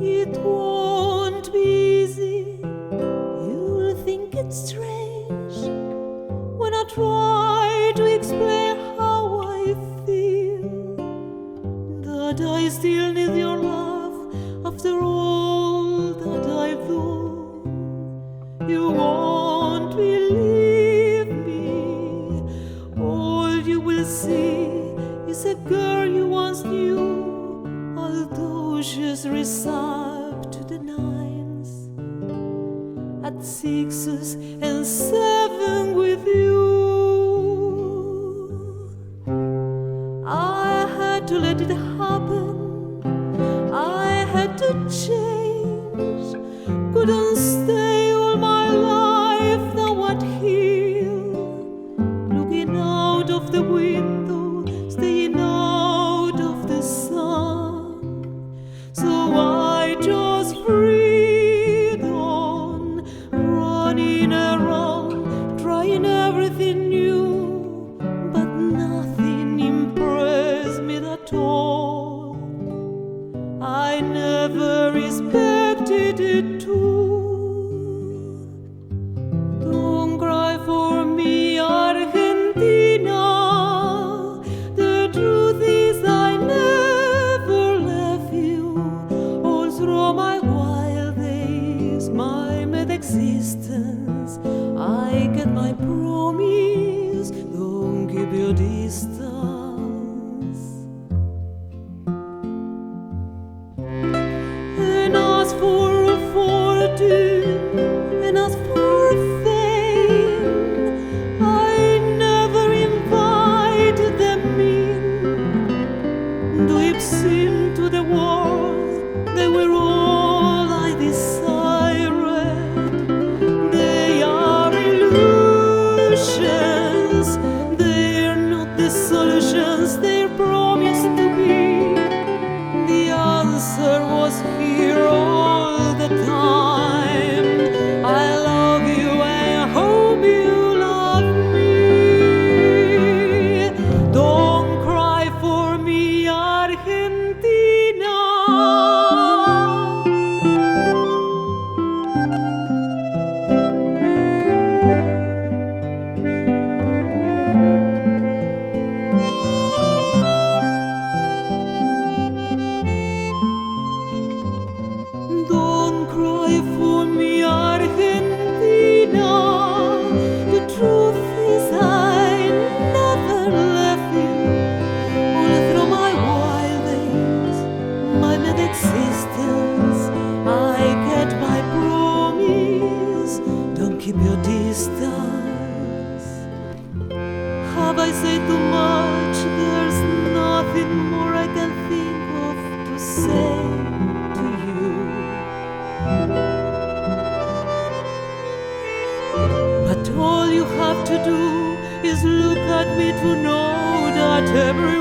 It won't be easy. You'll think it's strange when I try to explain how I feel, that I still need your love after all that I've done. You won't believe me. All you will see is a girl you once knew, although she's reserved to the nines, at sixes and seven with you. I had to let it happen. I had to change. Couldn't stay all my life. Now I'd heal, looking out of the window, staying out of the sun. So I just freed on, running around, trying everything new, but nothing impressed me at all. I never expected it to. Don't cry for me, Argentina. The truth is I never left you. All through my wild days, my mad existence, I get my promise. Don't keep your distance. And ask for a fortune, and ask for fame. I never invited them in. Though it seemed to the world they were all I desired. They are illusions. They're not the solutions they're promised to be. The answer was here all the time. I love you, I hope you love me. Don't cry for me, Argentina. Don't cry for me, Argentina. The truth is I never left you. All through my wild days, my mad existence, I kept my promise. Don't keep your distance. Have I said too much? There's nothing more I can think of to say to you. But all you have to do is look at me to know that every